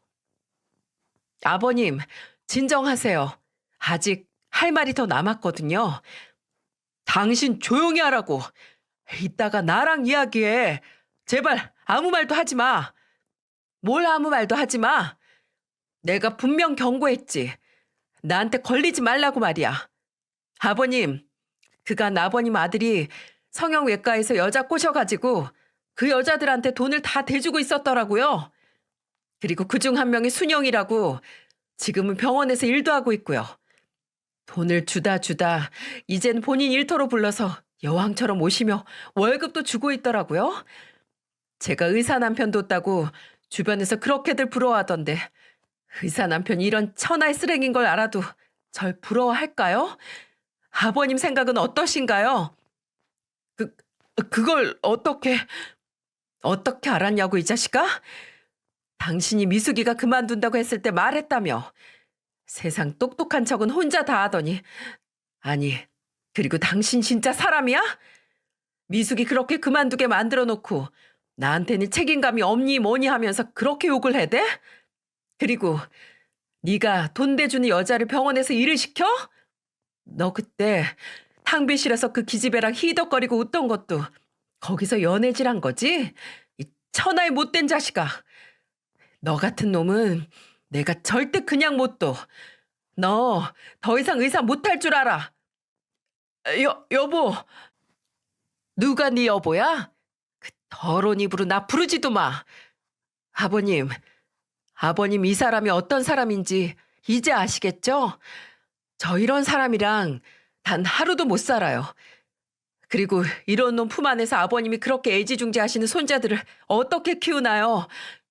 아버님, 진정하세요. 아직 할 말이 더 남았거든요. 당신 조용히 하라고. 이따가 나랑 이야기해. 제발 아무 말도 하지 마. 뭘 아무 말도 하지 마. 내가 분명 경고했지. 나한테 걸리지 말라고 말이야. 아버님, 그간 아버님 아들이 성형외과에서 여자 꼬셔가지고 그 여자들한테 돈을 다 대주고 있었더라고요. 그리고 그중 한 명이 순영이라고 지금은 병원에서 일도 하고 있고요. 돈을 주다 이젠 본인 일터로 불러서 여왕처럼 오시며 월급도 주고 있더라고요. 제가 의사 남편 뒀다고 주변에서 그렇게들 부러워하던데 의사 남편이 이런 천하의 쓰레기인 걸 알아도 절 부러워할까요? 아버님 생각은 어떠신가요? 그, 그걸 어떻게 알았냐고 이 자식아? 당신이 미숙이가 그만둔다고 했을 때 말했다며. 세상 똑똑한 척은 혼자 다 하더니. 아니, 그리고 당신 진짜 사람이야? 미숙이 그렇게 그만두게 만들어 놓고 나한테는 책임감이 없니 뭐니 하면서 그렇게 욕을 해대? 그리고 네가 돈 대주는 여자를 병원에서 일을 시켜? 너 그때 탕비실에서 그 기집애랑 히덕거리고 웃던 것도 거기서 연애질한 거지? 이 천하의 못된 자식아. 너 같은 놈은 내가 절대 그냥 못 둬. 너 더 이상 의사 못할 줄 알아. 여보. 누가 네 여보야? 그 더러운 입으로 나 부르지도 마. 아버님 이 사람이 어떤 사람인지 이제 아시겠죠? 저 이런 사람이랑 단 하루도 못 살아요. 그리고 이런 놈 품 안에서 아버님이 그렇게 애지중지하시는 손자들을 어떻게 키우나요?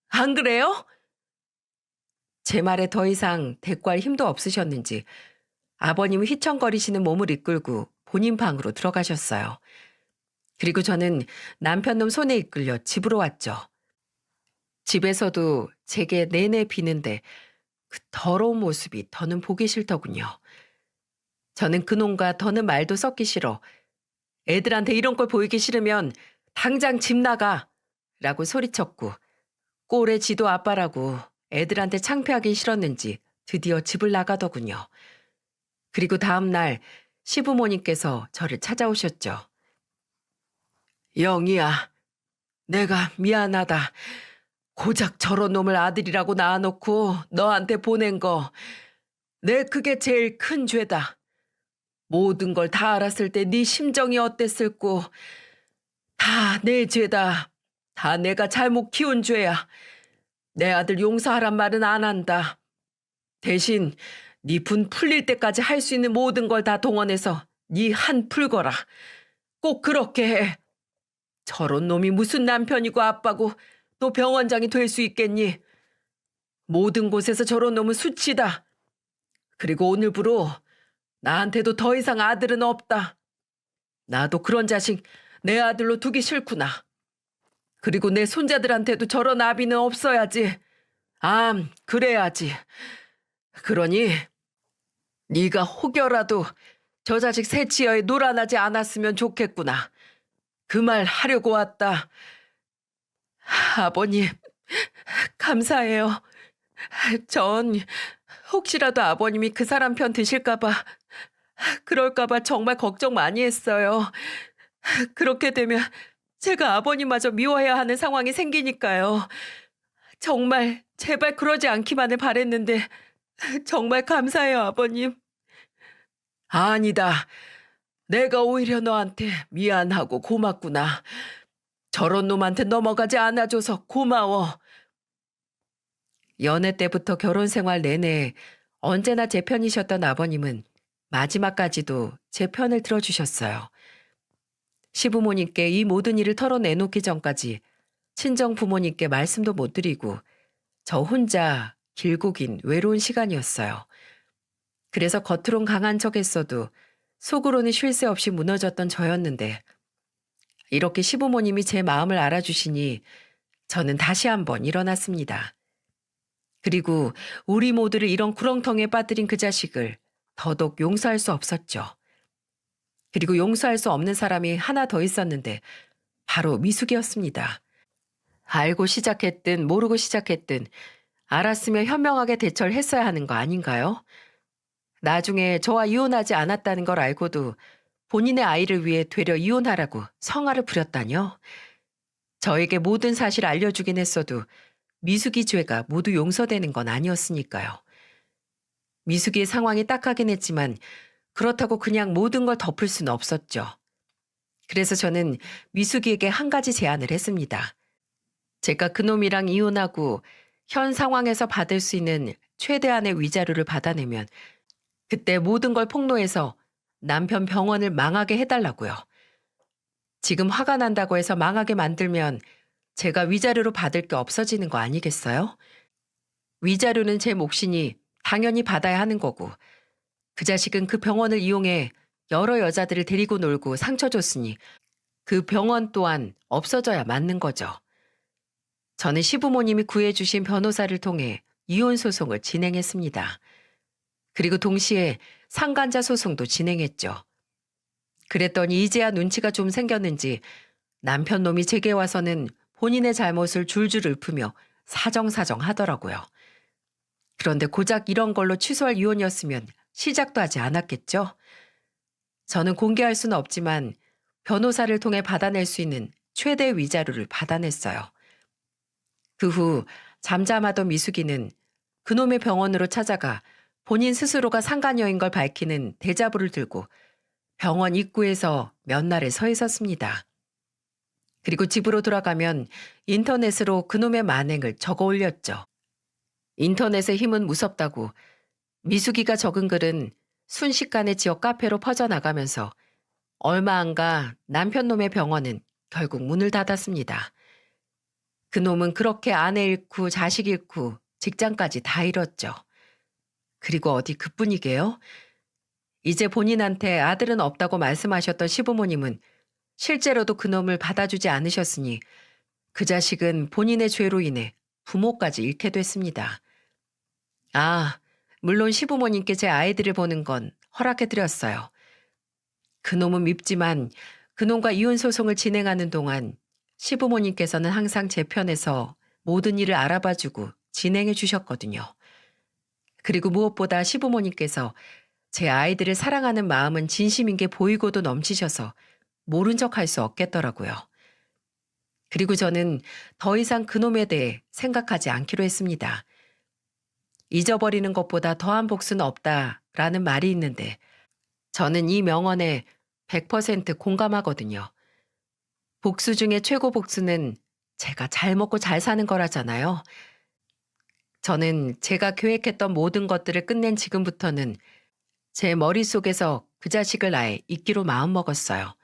안 그래요? 제 말에 더 이상 대꾸할 힘도 없으셨는지 아버님은 휘청거리시는 몸을 이끌고 본인 방으로 들어가셨어요. 그리고 저는 남편놈 손에 이끌려 집으로 왔죠. 집에서도 제게 내내 비는데 그 더러운 모습이 더는 보기 싫더군요. 저는 그놈과 더는 말도 섞기 싫어. 애들한테 이런 걸 보이기 싫으면 당장 집 나가! 라고 소리쳤고 꼴의 지도 아빠라고 애들한테 창피하긴 싫었는지 드디어 집을 나가더군요. 그리고 다음 날 시부모님께서 저를 찾아오셨죠. 영희야, 내가 미안하다. 고작 저런 놈을 아들이라고 낳아놓고 너한테 보낸 거. 내 그게 제일 큰 죄다. 모든 걸 다 알았을 때 네 심정이 어땠을꼬. 다 내 죄다. 다 내가 잘못 키운 죄야. 내 아들 용서하란 말은 안 한다. 대신 네 분 풀릴 때까지 할 수 있는 모든 걸 다 동원해서 네 한 풀거라. 꼭 그렇게 해. 저런 놈이 무슨 남편이고 아빠고 또 병원장이 될 수 있겠니? 모든 곳에서 저런 놈은 수치다. 그리고 오늘부로 나한테도 더 이상 아들은 없다. 나도 그런 자식 내 아들로 두기 싫구나. 그리고 내 손자들한테도 저런 아비는 없어야지. 그래야지. 그러니 네가 혹여라도 저 자식 새치여에 놀아나지 않았으면 좋겠구나. 그 말 하려고 왔다. 아버님, 감사해요. 전 혹시라도 아버님이 그 사람 편 드실까봐, 그럴까봐 정말 걱정 많이 했어요. 그렇게 되면 제가 아버님마저 미워해야 하는 상황이 생기니까요. 정말 제발 그러지 않기만을 바랬는데 정말 감사해요, 아버님. 아니다. 내가 오히려 너한테 미안하고 고맙구나. 저런 놈한테 넘어가지 않아줘서 고마워. 연애 때부터 결혼 생활 내내 언제나 제 편이셨던 아버님은 마지막까지도 제 편을 들어주셨어요. 시부모님께 이 모든 일을 털어내놓기 전까지 친정 부모님께 말씀도 못 드리고 저 혼자 길고 긴 외로운 시간이었어요. 그래서 겉으론 강한 척했어도 속으로는 쉴 새 없이 무너졌던 저였는데 이렇게 시부모님이 제 마음을 알아주시니 저는 다시 한번 일어났습니다. 그리고 우리 모두를 이런 구렁텅이에 빠뜨린 그 자식을 더더욱 용서할 수 없었죠. 그리고 용서할 수 없는 사람이 하나 더 있었는데 바로 미숙이었습니다. 알고 시작했든 모르고 시작했든 알았으면 현명하게 대처를 했어야 하는 거 아닌가요? 나중에 저와 이혼하지 않았다는 걸 알고도 본인의 아이를 위해 되려 이혼하라고 성화를 부렸다뇨. 저에게 모든 사실을 알려주긴 했어도 미숙이 죄가 모두 용서되는 건 아니었으니까요. 미숙이의 상황이 딱하긴 했지만 그렇다고 그냥 모든 걸 덮을 수는 없었죠. 그래서 저는 미숙이에게 한 가지 제안을 했습니다. 제가 그놈이랑 이혼하고 현 상황에서 받을 수 있는 최대한의 위자료를 받아내면 그때 모든 걸 폭로해서 남편 병원을 망하게 해달라고요. 지금 화가 난다고 해서 망하게 만들면 제가 위자료로 받을 게 없어지는 거 아니겠어요? 위자료는 제 몫이니 당연히 받아야 하는 거고 그 자식은 그 병원을 이용해 여러 여자들을 데리고 놀고 상처 줬으니 그 병원 또한 없어져야 맞는 거죠. 저는 시부모님이 구해주신 변호사를 통해 이혼 소송을 진행했습니다. 그리고 동시에 상간자 소송도 진행했죠. 그랬더니 이제야 눈치가 좀 생겼는지 남편 놈이 제게 와서는 본인의 잘못을 줄줄 읊으며 사정사정 하더라고요. 그런데 고작 이런 걸로 취소할 이혼이었으면 시작도 하지 않았겠죠? 저는 공개할 수는 없지만 변호사를 통해 받아낼 수 있는 최대 위자료를 받아냈어요. 그 후 잠잠하던 미숙이는 그놈의 병원으로 찾아가 본인 스스로가 상간녀인 걸 밝히는 대자보를 들고 병원 입구에서 몇 날에 서 있었습니다. 그리고 집으로 돌아가면 인터넷으로 그놈의 만행을 적어 올렸죠. 인터넷의 힘은 무섭다고 미숙이가 적은 글은 순식간에 지역 카페로 퍼져나가면서 얼마 안 가 남편 놈의 병원은 결국 문을 닫았습니다. 그놈은 그렇게 아내 잃고 자식 잃고 직장까지 다 잃었죠. 그리고 어디 그뿐이게요? 이제 본인한테 아들은 없다고 말씀하셨던 시부모님은 실제로도 그놈을 받아주지 않으셨으니 그 자식은 본인의 죄로 인해 부모까지 잃게 됐습니다. 아, 물론 시부모님께 제 아이들을 보는 건 허락해드렸어요. 그놈은 밉지만 그놈과 이혼 소송을 진행하는 동안 시부모님께서는 항상 제 편에서 모든 일을 알아봐주고 진행해 주셨거든요. 그리고 무엇보다 시부모님께서 제 아이들을 사랑하는 마음은 진심인 게 보이고도 넘치셔서 모른 척 할 수 없겠더라고요. 그리고 저는 더 이상 그놈에 대해 생각하지 않기로 했습니다. 잊어버리는 것보다 더한 복수는 없다라는 말이 있는데 저는 이 명언에 100% 공감하거든요. 복수 중에 최고 복수는 제가 잘 먹고 잘 사는 거라잖아요. 저는 제가 계획했던 모든 것들을 끝낸 지금부터는 제 머릿속에서 그 자식을 아예 잊기로 마음먹었어요.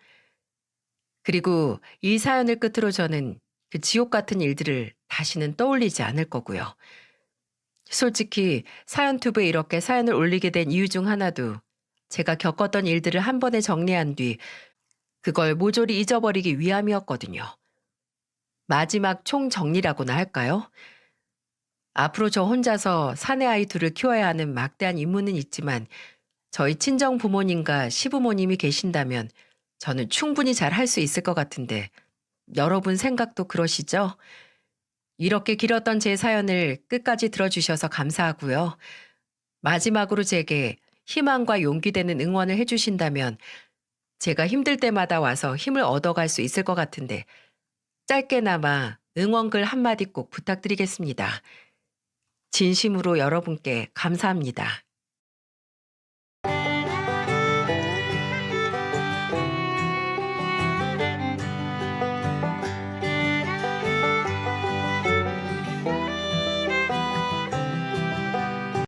그리고 이 사연을 끝으로 저는 그 지옥 같은 일들을 다시는 떠올리지 않을 거고요. 솔직히 사연투브에 이렇게 사연을 올리게 된 이유 중 하나도 제가 겪었던 일들을 한 번에 정리한 뒤 그걸 모조리 잊어버리기 위함이었거든요. 마지막 총정리라고나 할까요? 앞으로 저 혼자서 사내 아이 둘을 키워야 하는 막대한 임무는 있지만 저희 친정 부모님과 시부모님이 계신다면 저는 충분히 잘 할 수 있을 것 같은데 여러분 생각도 그러시죠? 이렇게 길었던 제 사연을 끝까지 들어주셔서 감사하고요. 마지막으로 제게 희망과 용기 되는 응원을 해주신다면 제가 힘들 때마다 와서 힘을 얻어갈 수 있을 것 같은데 짧게나마 응원글 한마디 꼭 부탁드리겠습니다. 진심으로 여러분께 감사합니다.